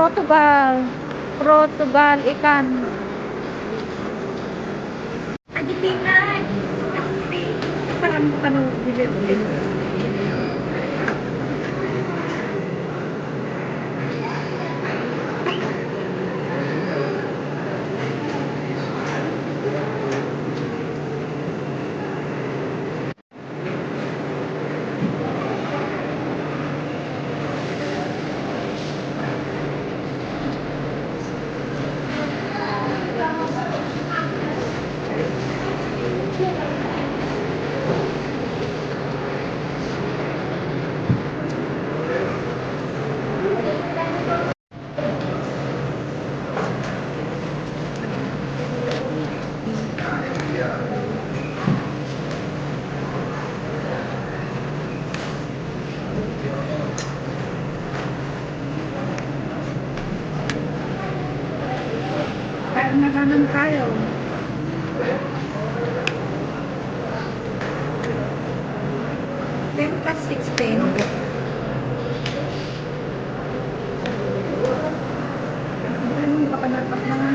Portugal. Portugal ikan. Argentina. Parang ano, bibig. Kaya nakanan tayo. Ten plus 16. Baka natas na nga.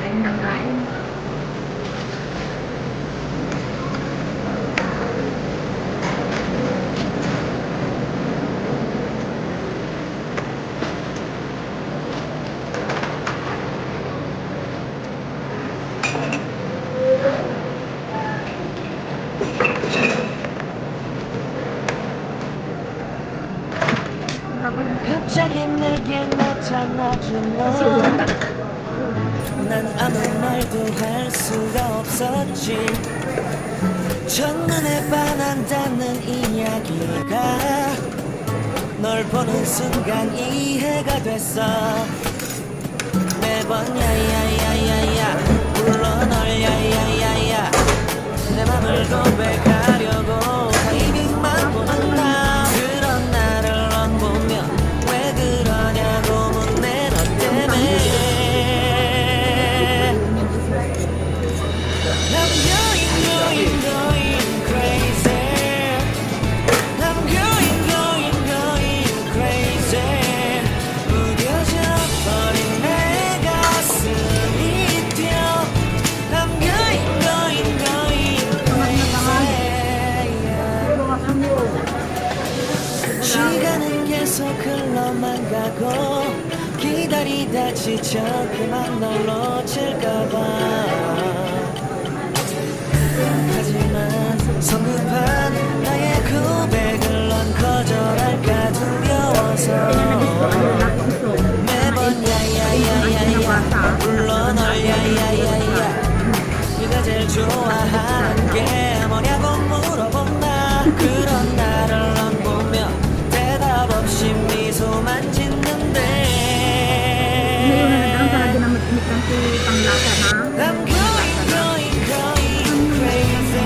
Kain ng kain. 갑자기 내게 나타나준 너. 난 아무 말도 할 수가 없었지. 첫눈에 반한다는 이야기가 널 보는 순간 이해가 됐어. 매번 야야야야야 불러 널 야야야야 내 맘을 고백하려고 타이밍만 보는 나. 그런 나를 넌 보며 왜 그러냐고 묻네. 너 때문에 I'm going crazy. I'm going crazy. 무뎌져 버린 내 가슴이 뛰어. I'm going crazy. 시간은 계속 흘러만 가고 기다리다 지쳐 그만 널 놓칠까봐. 하지만 성급한 나의 고백을 넌 거절할까 두려워서 매번 야야야야야 불러 널 야야야야 네가 제일 좋아하는 게 뭐냐고 물어본다. 그런 나를 넌 보며 대답 없이 미소만 짓는데 I'm going crazy.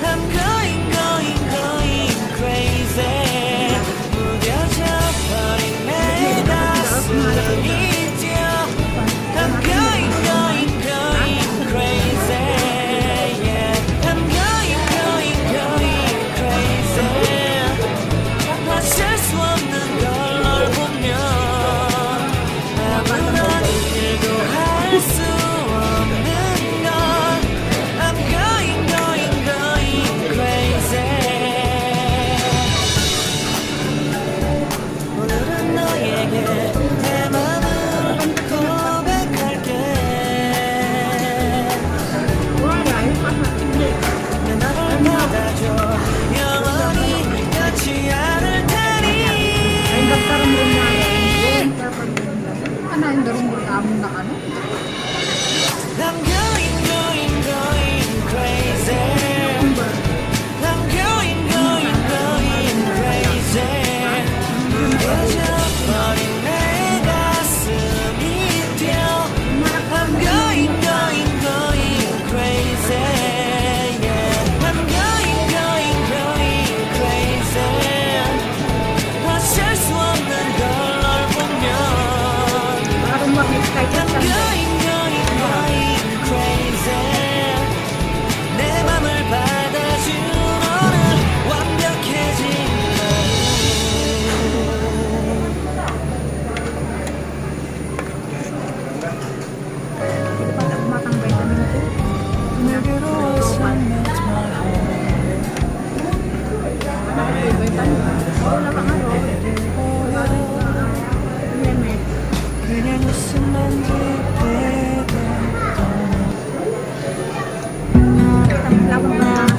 I'm going crazy. 무뎌져 버린 내 가슴이 뛰어. I'm going crazy. Yeah. I'm going crazy. 어쩔 수 yung darong amon na ano. I'm going crazy. I'm going crazy. 잊어버린 내 가슴이 뛰어. I'm going crazy. Yeah. I'm going crazy. 어쩔 수 없는 걸 널 보면. Parang makis kahit I'm going crazy. 내 맘을 받아준 오늘 완벽해진 Hindi pa na kumakang vitamin ko. 내게로 wasn't my home. Vitamin. Wala kang ano. Limit. 그냥 웃음만 짓게 Lawang na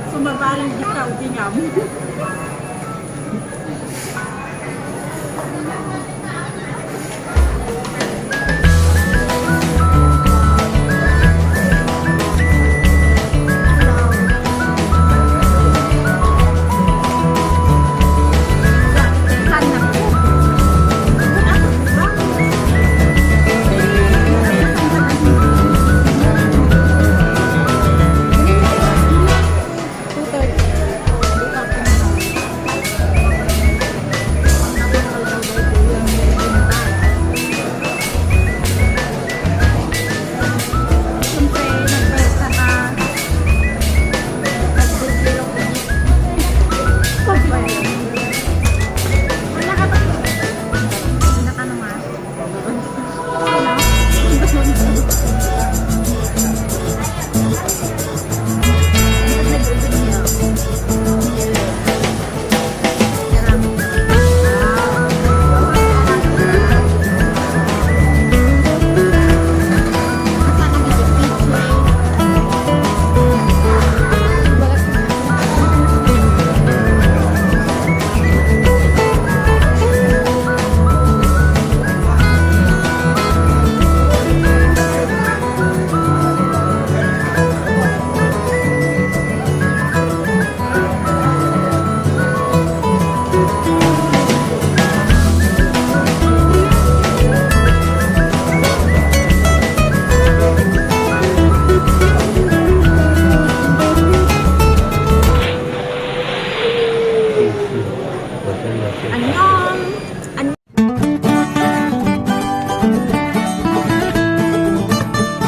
Sumabaling ikaw, tingam.